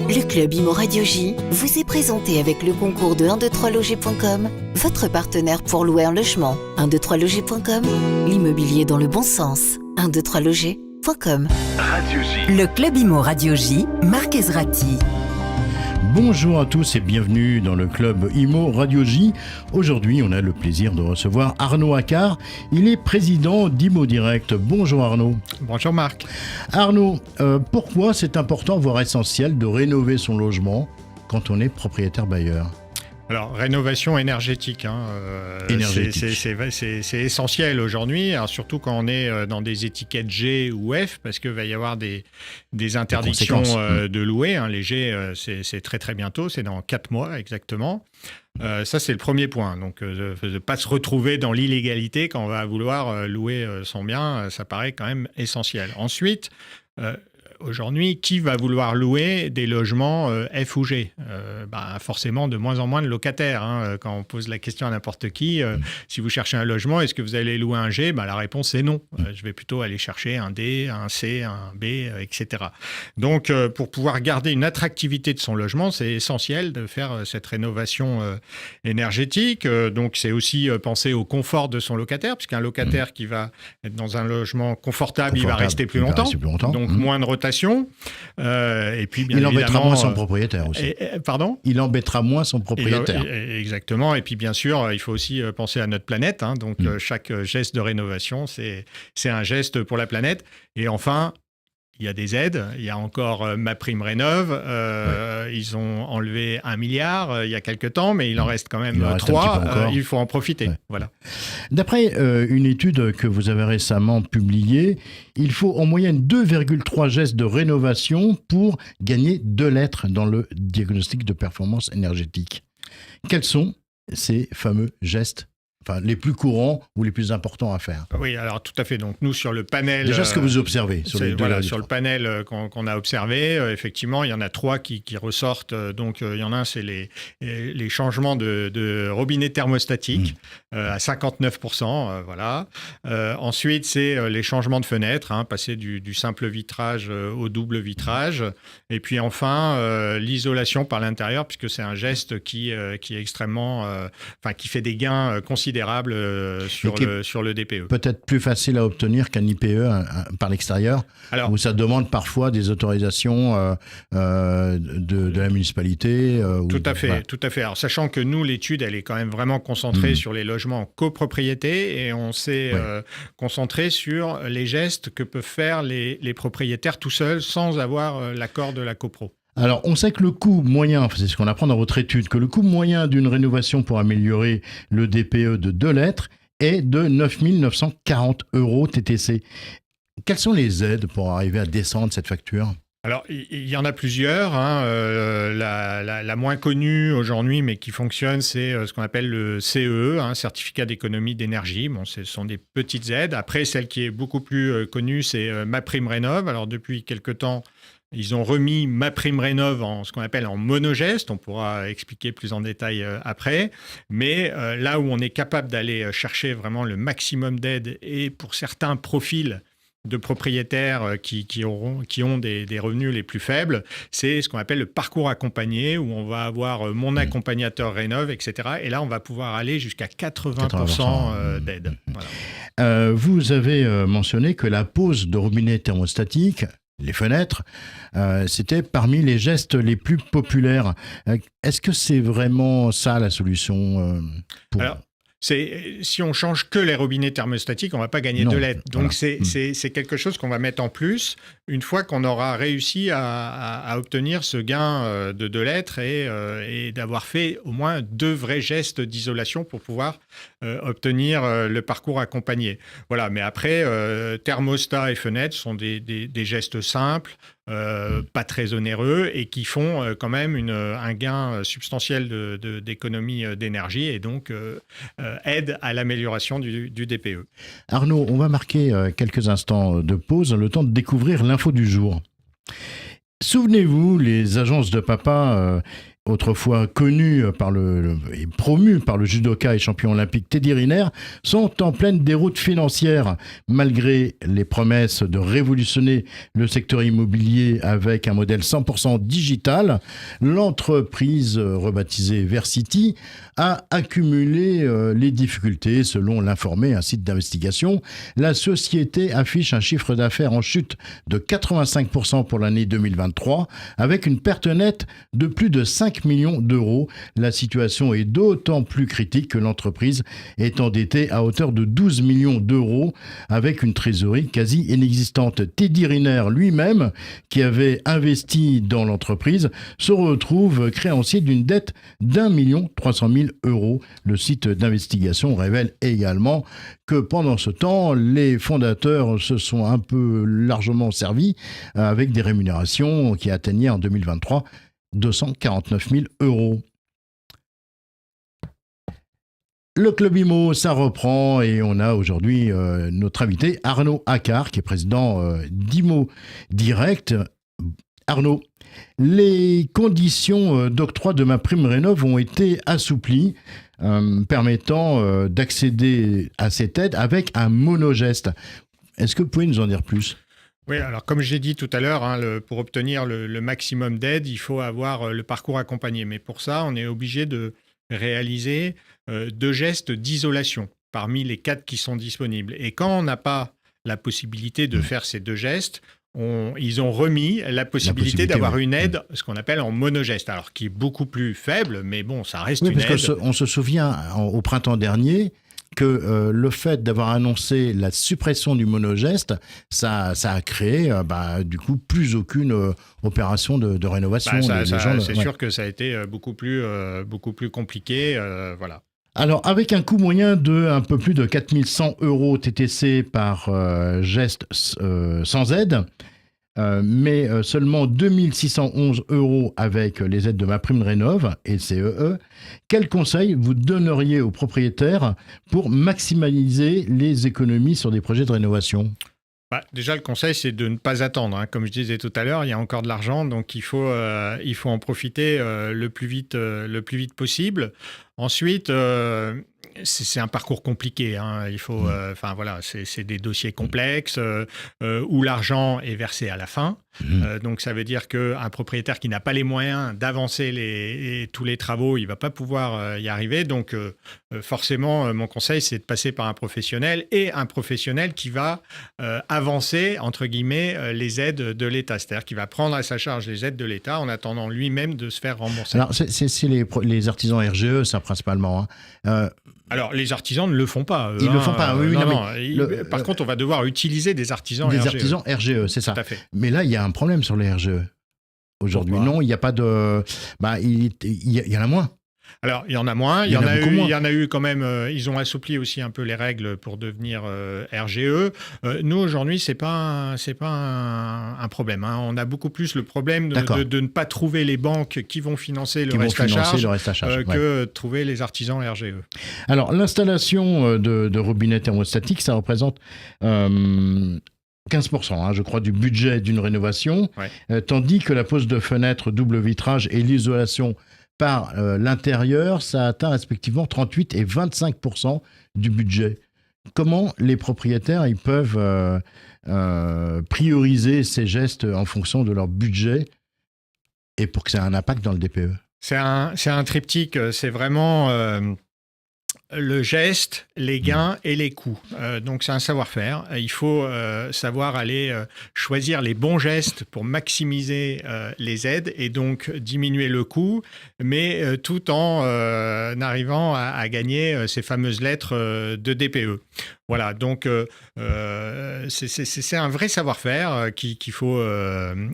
Le Club Imo Radio J vous est présenté avec le concours de 123loger.com, votre partenaire pour louer un logement. 123loger.com, l'immobilier dans le bon sens. 123loger.com. Radio J. Le Club Imo Radio J, Marc Ezrati. Bonjour à tous et bienvenue dans le Club Imo Radio J. Aujourd'hui, on a le plaisir de recevoir Arnaud Accard. Il est président d'Imo Direct. Bonjour Arnaud. Bonjour Marc. Arnaud, pourquoi c'est important, voire essentiel, de rénover son logement quand on est propriétaire bailleur ? Alors, rénovation énergétique, c'est essentiel aujourd'hui, alors surtout quand on est dans des étiquettes G ou F, parce qu'il va y avoir des interdictions de louer. Les G, c'est très très bientôt, c'est dans 4 mois exactement. Ça, c'est le premier point. Donc, de ne pas se retrouver dans l'illégalité quand on va vouloir louer son bien, ça paraît quand même essentiel. Ensuite, aujourd'hui, qui va vouloir louer des logements F ou G ? Forcément, de moins en moins de locataires. Quand on pose la question à n'importe qui, si vous cherchez un logement, est-ce que vous allez louer un G ? La réponse est non. Je vais plutôt aller chercher un D, un C, un B, etc. Donc, pour pouvoir garder une attractivité de son logement, c'est essentiel de faire cette rénovation énergétique. Donc, c'est aussi penser au confort de son locataire, puisqu'un locataire qui va être dans un logement confortable, il va rester plus longtemps. Donc, moins de rotation. Et puis, bien il embêtera évidemment, moins son propriétaire aussi. Pardon ? Il embêtera moins son propriétaire. Exactement. Et puis, bien sûr, il faut aussi penser à notre planète. Donc, chaque geste de rénovation, c'est un geste pour la planète. Et enfin, il y a des aides. Il y a encore MaPrimeRénov'. Ils ont enlevé 1 milliard il y a quelques temps, mais il en reste quand même 3. Il faut en profiter. Ouais. Voilà. D'après une étude que vous avez récemment publiée, il faut en moyenne 2,3 gestes de rénovation pour gagner 2 lettres dans le diagnostic de performance énergétique. Quels sont ces fameux gestes ? Enfin, les plus courants ou les plus importants à faire. Oui, alors tout à fait. Donc nous, sur le panel... Déjà, ce que vous observez sur les deux sur le panel qu'on a observé, effectivement, il y en a 3 qui ressortent. Donc, il y en a un, c'est les changements de robinet thermostatique à 59%. Voilà. Ensuite, c'est les changements de fenêtres, passer du simple vitrage au double vitrage. Et puis enfin, l'isolation par l'intérieur, puisque c'est un geste qui est extrêmement... qui fait des gains considérables sur le DPE. Peut-être plus facile à obtenir qu'un IPE par l'extérieur, où ça demande parfois des autorisations de la municipalité. Tout à fait. Alors, sachant que nous, l'étude, elle est quand même vraiment concentrée sur les logements en copropriété et on s'est concentré sur les gestes que peuvent faire les propriétaires tout seuls sans avoir l'accord de la copro. Alors, on sait que le coût moyen, c'est ce qu'on apprend dans votre étude, que le coût moyen d'une rénovation pour améliorer le DPE de 2 lettres est de 9 940 € TTC. Quelles sont les aides pour arriver à descendre cette facture ? Alors, il y en a plusieurs. La moins connue aujourd'hui, mais qui fonctionne, c'est ce qu'on appelle le CEE, certificat d'économie d'énergie. Bon, ce sont des petites aides. Après, celle qui est beaucoup plus connue, c'est MaPrimeRénov'. Alors, depuis quelque temps, ils ont remis MaPrimeRénov' en ce qu'on appelle en monogeste. On pourra expliquer plus en détail après. Mais là où on est capable d'aller chercher vraiment le maximum d'aide et pour certains profils de propriétaires qui ont des revenus les plus faibles, c'est ce qu'on appelle le parcours accompagné, où on va avoir mon accompagnateur rénov', etc. Et là, on va pouvoir aller jusqu'à 80% d'aide. Voilà. Vous avez mentionné que la pose de robinet thermostatique, les fenêtres, c'était parmi les gestes les plus populaires. Est-ce que c'est vraiment ça la solution Alors, si on change que les robinets thermostatiques, on ne va pas gagner 2 lettres. Donc, c'est quelque chose qu'on va mettre en plus une fois qu'on aura réussi à obtenir ce gain de 2 lettres et d'avoir fait au moins 2 vrais gestes d'isolation pour pouvoir obtenir le parcours accompagné. Voilà, mais après, thermostat et fenêtres sont des gestes simples, pas très onéreux et qui font quand même un gain substantiel d'économie d'énergie et donc aide à l'amélioration du DPE. Arnaud, on va marquer quelques instants de pause, le temps de découvrir l'info du jour. Souvenez-vous, les agences de papa autrefois connu et promu par le judoka et champion olympique Teddy Riner, sont en pleine déroute financière. Malgré les promesses de révolutionner le secteur immobilier avec un modèle 100% digital, l'entreprise rebaptisée Versity a accumulé les difficultés. Selon l'Informé, un site d'investigation, la société affiche un chiffre d'affaires en chute de 85% pour l'année 2023, avec une perte nette de plus de 5 millions d'euros. La situation est d'autant plus critique que l'entreprise est endettée à hauteur de 12 millions d'euros, avec une trésorerie quasi inexistante. Teddy Riner lui-même, qui avait investi dans l'entreprise, se retrouve créancier d'une dette d'1 300 000 euros. Le site d'investigation révèle également que pendant ce temps, les fondateurs se sont un peu largement servis avec des rémunérations qui atteignaient en 2023 249 000 euros. Le Club Imo, ça reprend et on a aujourd'hui notre invité Arnaud Accart, qui est président d'Imo Direct. Arnaud, les conditions d'octroi de MaPrimeRénov' ont été assouplies, permettant d'accéder à cette aide avec un monogeste. Est-ce que vous pouvez nous en dire plus ? Oui, alors comme j'ai dit tout à l'heure, pour obtenir le maximum d'aide, il faut avoir le parcours accompagné. Mais pour ça, on est obligé de réaliser 2 gestes d'isolation parmi les 4 qui sont disponibles. Et quand on n'a pas la possibilité de faire ces 2 gestes, ils ont remis la possibilité d'avoir une aide, ce qu'on appelle en monogeste, alors qui est beaucoup plus faible, mais bon, ça reste une aide. Parce qu'on se souvient au printemps dernier que le fait d'avoir annoncé la suppression du monogeste, ça a créé du coup plus aucune opération de rénovation. C'est sûr que ça a été beaucoup plus compliqué, voilà. Alors, avec un coût moyen de un peu plus de 4 100 euros TTC par geste sans aide, mais seulement 2 611 euros avec les aides de MaPrimeRénov' et CEE, quel conseil vous donneriez aux propriétaires pour maximiser les économies sur des projets de rénovation ? Déjà, le conseil, c'est de ne pas attendre. Comme je disais tout à l'heure, il y a encore de l'argent, donc il faut en profiter le plus vite possible. Ensuite, c'est un parcours compliqué. Il faut, c'est des dossiers complexes où l'argent est versé à la fin. Donc, ça veut dire qu'un propriétaire qui n'a pas les moyens d'avancer tous les travaux, il ne va pas pouvoir y arriver. Donc, forcément, mon conseil, c'est de passer par un professionnel et un professionnel qui va avancer, entre guillemets, les aides de l'État. C'est-à-dire qu'il va prendre à sa charge les aides de l'État en attendant lui-même de se faire rembourser. Alors, c'est les artisans RGE, ça, principalement. Alors, les artisans ne le font pas. Ils ne le font pas, oui. Par contre, on va devoir utiliser des artisans RGE. Des artisans RGE, c'est ça. Tout à fait. Mais là, il y a un problème sur les RGE. Aujourd'hui, non, il n'y a pas de... il y en a moins. Alors, il y en a moins. Il y en a eu quand même. Ils ont assoupli aussi un peu les règles pour devenir RGE. Nous, aujourd'hui, c'est pas un problème. On a beaucoup plus le problème de ne pas trouver les banques qui vont financer le reste à charge que trouver les artisans RGE. Alors, l'installation de robinets thermostatiques, ça représente 15%, je crois, du budget d'une rénovation, tandis que la pose de fenêtres double vitrage et l'isolation par l'intérieur, ça atteint respectivement 38 et 25% du budget. Comment les propriétaires ils peuvent prioriser ces gestes en fonction de leur budget et pour que ça ait un impact dans le DPE ? C'est un triptyque, c'est vraiment le geste, les gains et les coûts. Donc c'est un savoir-faire. Il faut savoir aller choisir les bons gestes pour maximiser les aides et donc diminuer le coût, mais tout en arrivant à gagner ces fameuses lettres de DPE. Voilà, donc c'est un vrai savoir-faire qu'il faut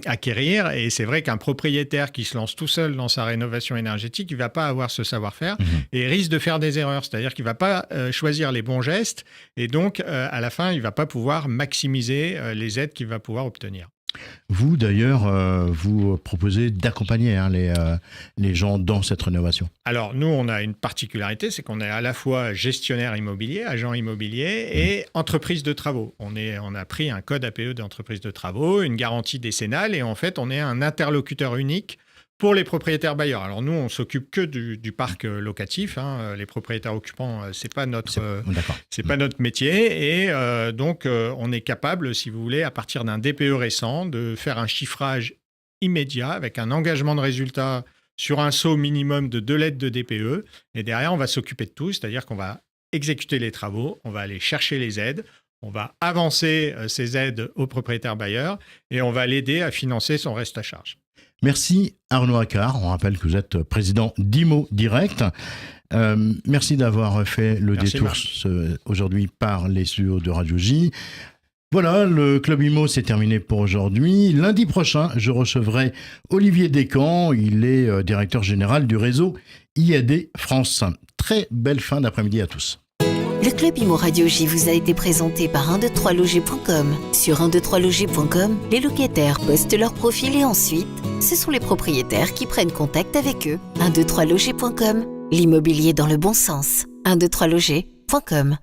acquérir, et c'est vrai qu'un propriétaire qui se lance tout seul dans sa rénovation énergétique, il ne va pas avoir ce savoir-faire et risque de faire des erreurs, c'est-à-dire qu'il ne va pas choisir les bons gestes et donc à la fin, il ne va pas pouvoir maximiser les aides qu'il va pouvoir obtenir. Vous, d'ailleurs, vous proposez d'accompagner les gens dans cette rénovation. Alors, nous, on a une particularité, c'est qu'on est à la fois gestionnaire immobilier, agent immobilier et entreprise de travaux. On a pris un code APE d'entreprise de travaux, une garantie décennale, et en fait, on est un interlocuteur unique pour les propriétaires bailleurs. Alors nous, on s'occupe que du parc locatif. Les propriétaires occupants, c'est pas notre métier. Et donc, on est capable, si vous voulez, à partir d'un DPE récent, de faire un chiffrage immédiat avec un engagement de résultat sur un saut minimum de 2 lettres de DPE. Et derrière, on va s'occuper de tout, c'est-à-dire qu'on va exécuter les travaux, on va aller chercher les aides, on va avancer ces aides aux propriétaires bailleurs et on va l'aider à financer son reste à charge. Merci Arnaud Accard. On rappelle que vous êtes président d'IMO Direct. Merci d'avoir fait le détour aujourd'hui par les studios de Radio J. Voilà, le Club IMO, c'est terminé pour aujourd'hui. Lundi prochain, je recevrai Olivier Descamps. Il est directeur général du réseau IAD France. Très belle fin d'après-midi à tous. Le Club IMO Radio J vous a été présenté par 123loger.com. Sur 123loger.com, les locataires postent leur profil et ensuite, ce sont les propriétaires qui prennent contact avec eux. 123loger.com, l'immobilier dans le bon sens. 123loger.com.